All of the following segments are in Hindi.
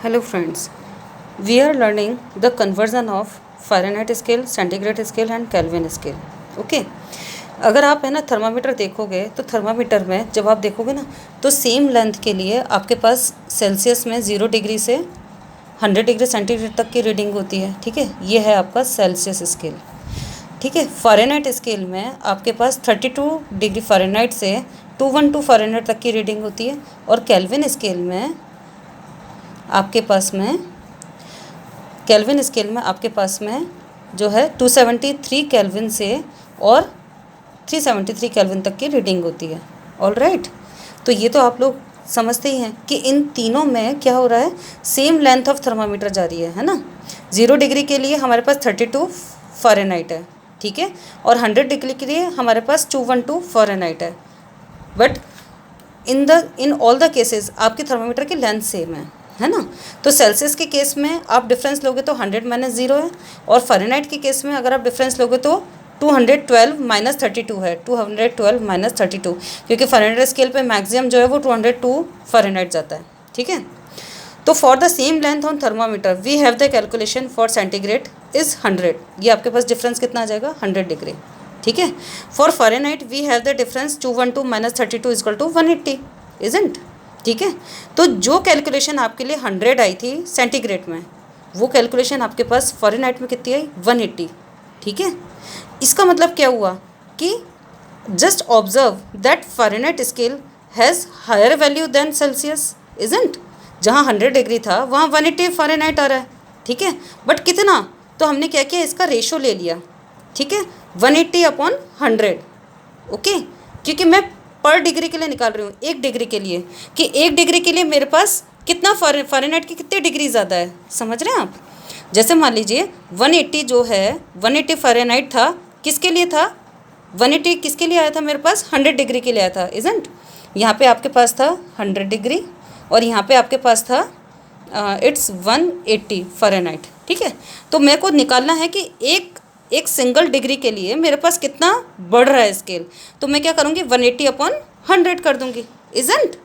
Hello friends, we are learning the conversion of Fahrenheit scale, centigrade scale and Kelvin scale. Okay. अगर आप है ना थर्मामीटर देखोगे तो थर्मामीटर में जब आप देखोगे ना तो सेम लेंथ के लिए आपके पास सेल्सियस में 0 डिग्री से 100 डिग्री सेंटीग्रेड तक की रीडिंग होती है. ठीक है, ये है आपका सेल्सियस स्केल. ठीक है, फ़ारेनहाइट स्केल में आपके पास 32 डिग्री फ़ारेनहाइट से 212 फ़ारेनहाइट तक की रीडिंग होती है. और केल्विन स्केल में आपके पास में जो है 273 केल्विन से और 373 केल्विन तक की रीडिंग होती है. ऑल राइट, तो ये तो आप लोग समझते ही हैं कि इन तीनों में क्या हो रहा है, सेम लेंथ ऑफ थर्मामीटर जा रही है ना. 0 डिग्री के लिए हमारे पास 32 फ़ारेनहाइट है. ठीक है, और 100 डिग्री के लिए हमारे पास 212 फ़ारेनहाइट है. But in all the cases आपके थर्मामीटर की लेंथ सेम है ना. तो सेल्सियस के केस में आप डिफरेंस लोगे तो 100 - 0 है, और फ़ारेनहाइट के केस में अगर आप डिफरेंस लोगे तो 212 - 32 है. 212 - 32, क्योंकि फ़ारेनहाइट स्केल पे मैक्सिमम जो है वो 202 फ़ारेनहाइट जाता है. ठीक है, तो for the same length on thermometer we have the calculation for centigrade is 100. ये आपके पास डिफरेंस कितना आ जाएगा, 100 डिग्री. ठीक है, for Fahrenheit we have the difference 212 - 32 = 180. Isn't. ठीक है, तो जो कैलकुलेशन आपके लिए 100 आई थी सेंटीग्रेड में, वो कैलकुलेशन आपके पास फ़ारेनहाइट में कितनी आई, 180. ठीक है, इसका मतलब क्या हुआ कि just observe that Fahrenheit scale has higher value than Celsius. Isn't. जहाँ 100 डिग्री था वहाँ 180 फ़ारेनहाइट आ रहा है. ठीक है, बट कितना, तो हमने क्या किया, इसका रेशो ले लिया. ठीक है, 180/100. ओके, क्योंकि मैं पर डिग्री के लिए निकाल रही हूँ, 1 डिग्री के लिए, कि 1 डिग्री के लिए मेरे पास कितना फ़ारेनहाइट की कितनी डिग्री ज़्यादा है. समझ रहे हैं आप. जैसे मान लीजिए 180 जो है 180 फ़ारेनहाइट था, किसके लिए था, 180 किसके लिए आया था मेरे पास, 100 डिग्री के लिए आया था. इज़न्ट. यहाँ पे आपके पास था 100 डिग्री और यहाँ पे आपके पास था इट्स 180 फ़ारेनहाइट. ठीक है, तो मेरे को निकालना है कि एक सिंगल डिग्री के लिए मेरे पास कितना बढ़ रहा है स्केल. तो मैं क्या करूँगी, 180/100 कर दूँगी. इज़न्ट.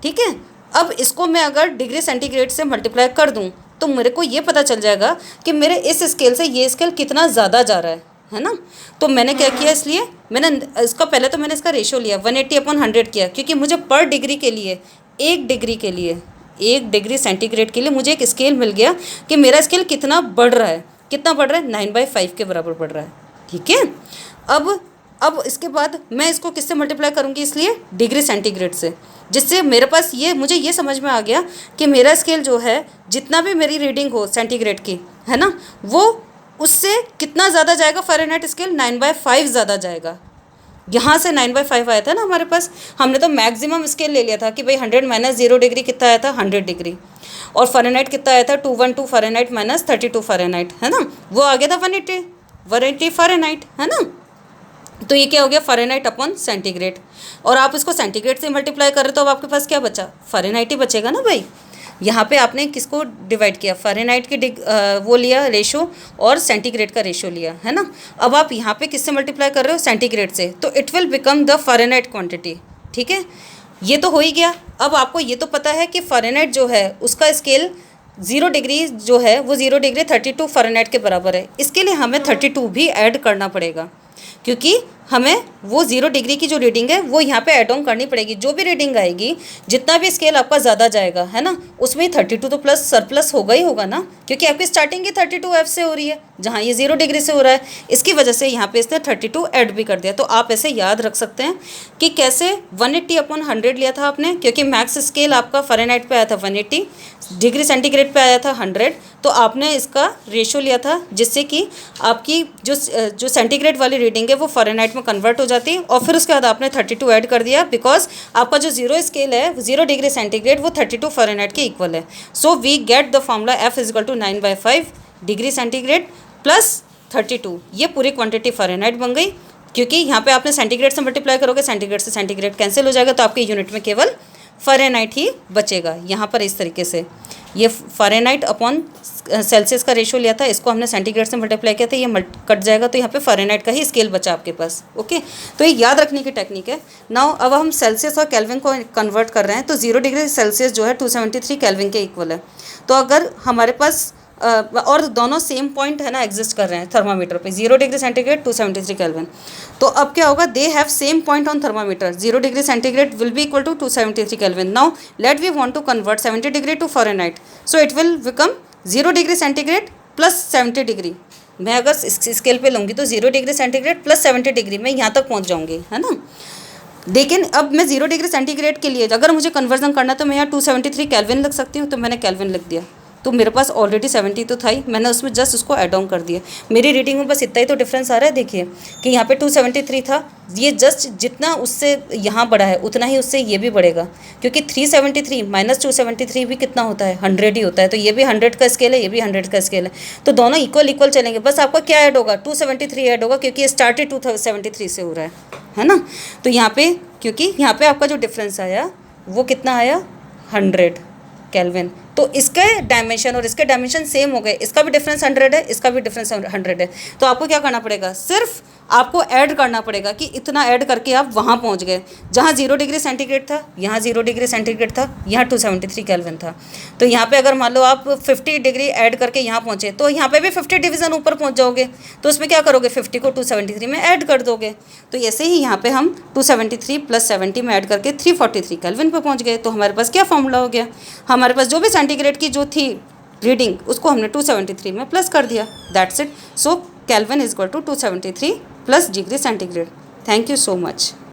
ठीक है, अब इसको मैं अगर डिग्री सेंटीग्रेड से मल्टीप्लाई कर दूँ तो मेरे को ये पता चल जाएगा कि मेरे इस स्केल से ये स्केल कितना ज़्यादा जा रहा है ना. तो मैंने क्या किया, इसलिए मैंने इसका पहले तो मैंने इसका रेशो लिया, 180/100 किया, क्योंकि मुझे पर डिग्री के लिए 1 डिग्री सेंटीग्रेड के लिए मुझे एक स्केल मिल गया कि मेरा स्केल कितना बढ़ रहा है. 9/5 के बराबर बढ़ रहा है. ठीक है, अब इसके बाद मैं इसको किससे मल्टीप्लाई करूँगी, इसलिए डिग्री सेंटीग्रेड से, जिससे मेरे पास मुझे ये समझ में आ गया कि मेरा स्केल जो है जितना भी मेरी रीडिंग हो सेंटीग्रेड की, है ना, वो उससे कितना ज़्यादा जाएगा, फ़ारेनहाइट स्केल 9/5 ज़्यादा जाएगा. यहाँ से 9/5 आया था ना हमारे पास, हमने तो मैक्सिमम स्केल ले लिया था कि भाई 100 - 0 डिग्री कितना आया था, 100 डिग्री. और फ़ारेनहाइट कितना आया था, 212 फ़ारेनहाइट - 32 फ़ारेनहाइट, है ना, वो आ गया था 180 फ़ारेनहाइट, है ना. तो ये क्या हो गया, फ़ारेनहाइट/ सेंटीग्रेड. और आप इसको सेंटीग्रेड से मल्टीप्लाई कर रहे तो अब आपके पास क्या बचा, फ़ारेनहाइट ही बचेगा ना भाई. यहाँ पे आपने किसको डिवाइड किया, फ़ारेनहाइट की वो लिया रेशो और सेंटीग्रेड का रेशो लिया, है ना. अब आप यहाँ पे किससे मल्टीप्लाई कर रहे हो, सेंटीग्रेड से, तो it will become the Fahrenheit quantity. ठीक है, ये तो हो ही गया. अब आपको ये तो पता है कि फ़ारेनहाइट जो है उसका स्केल 0 डिग्री जो है वो 0 डिग्री 32 फ़ारेनहाइट के बराबर है. इसके लिए हमें 32 भी ऐड करना पड़ेगा, क्योंकि हमें वो 0 डिग्री की जो रीडिंग है वो यहाँ पे ऐड ऑन करनी पड़ेगी. जो भी रीडिंग आएगी, जितना भी स्केल आपका ज़्यादा जाएगा, है ना, उसमें 32 तो प्लस सरप्लस होगा ही होगा ना, क्योंकि आपकी स्टार्टिंग ही 32F से हो रही है, जहाँ ये 0 डिग्री से हो रहा है. इसकी वजह से यहाँ पे इसने 32 ऐड भी कर दिया. तो आप ऐसे याद रख सकते हैं कि कैसे 180/100 लिया था आपने, क्योंकि मैक्स स्केल आपका फ़ारेनहाइट पे आया था 180, डिग्री सेंटीग्रेड पे आया था 100, तो आपने इसका रेशो लिया था, जिससे कि आपकी जो सेंटीग्रेड वाली रीडिंग है वो फ़ारेनहाइट में कन्वर्ट हो जाती है. और फिर उसके बाद आपने 32 ऐड कर दिया, बिकॉज आपका जो 0 स्केल है 0 डिग्री सेंटीग्रेड वो 32 फ़ारेनहाइट के इक्वल है. So we get the formula F = 9/5 degree centigrade plus 32. ये पूरी क्वांटिटी फ़ारेनहाइट बन गई, क्योंकि यहाँ पे आपने सेंटीग्रेड से मल्टीप्लाई करोगे, सेंटीग्रेड से सेंटीग्रेड कैंसिल हो जाएगा, तो आपके यूनिट में केवल फ़ारेनहाइट ही बचेगा यहाँ पर। इस तरीके से ये फ़ारेनहाइट अपॉन सेल्सियस का रेशियो लिया था, इसको हमने सेंटीग्रेड से मल्टीप्लाई किया था, ये कट जाएगा तो यहाँ पे फ़ारेनहाइट का ही स्केल बचा आपके पास। ओके, तो ये याद रखने की टेक्निक है। नाउ अब हम सेल्सियस और केल्विन को कन्वर्ट कर रहे हैं, तो 0 डिग्री सेल्सियस जो है 273 केल्विन के इक्वल है। तो अगर हमारे पास और दोनों सेम पॉइंट है ना एग्जिस्ट कर रहे हैं थर्मामीटर पे, 0 डिग्री सेंटीग्रेड 273 केल्विन, तो अब क्या होगा, they have same point on thermometer, 0 degree centigrade will be equal to 273 Kelvin. Now let we want to convert 70 degree to Fahrenheit, so it will become 0 degree centigrade plus 70 degree. मैं अगर इस स्केल पे लूँगी तो 0 डिग्री सेंटीग्रेड प्लस 70 डिग्री मैं यहाँ तक पहुँच जाऊँगी, है ना। लेकिन अब मैं 0 डिग्री सेंटीग्रेड के लिए अगर मुझे कन्वर्जन करना है तो मैं यहाँ 273 केल्विन लिख सकती हूँ, तो मैंने केल्विन लिख दिया, तो मेरे पास ऑलरेडी 70 तो था ही, मैंने उसमें जस्ट उसको ऐड ऑन कर दिया। मेरी रीडिंग में बस इतना ही तो डिफरेंस आ रहा है। देखिए कि यहाँ पे 273 था, ये जस्ट जितना उससे यहाँ बढ़ा है उतना ही उससे ये भी बढ़ेगा, क्योंकि 373 माइनस 273 भी कितना होता है, 100 ही होता है। तो ये भी 100 का स्केल है, ये भी 100 का स्केल है, तो दोनों इक्वल इक्वल चलेंगे। बस आपका क्या ऐड होगा, 273 ऐड होगा, क्योंकि ये स्टार्टेड 273 से हो रहा है ना। तो यहाँ पे क्योंकि यहाँ पे आपका जो डिफरेंस आया वो कितना आया, 100 केल्विन। तो इसके डायमेंशन और इसके डायमेंशन सेम हो गए, इसका भी डिफरेंस 100 है, इसका भी डिफरेंस 100 है। तो आपको क्या करना पड़ेगा, सिर्फ आपको ऐड करना पड़ेगा कि इतना ऐड करके आप वहाँ पहुँच गए जहाँ 0 डिग्री सेंटीग्रेड था, यहाँ 0 डिग्री सेंटीग्रेड था, यहाँ 273 केल्विन था। तो यहाँ पे अगर मान लो आप 50 डिग्री ऐड करके यहाँ पहुँचे तो यहाँ पे भी 50 डिवीज़न ऊपर पहुँच जाओगे। तो उसमें क्या करोगे, 50 को 273 में ऐड कर दोगे। तो ऐसे ही यहाँ पे हम 273 प्लस 70 में ऐड करके 343 केल्विन पे पहुँच गए। तो हमारे पास क्या फॉर्मूला हो गया, हमारे पास जो भी सेंटीग्रेड की जो थी रीडिंग उसको हमने 273 में प्लस कर दिया, that's it. So Kelvin is equal to 273 plus degree centigrade. Thank you so much.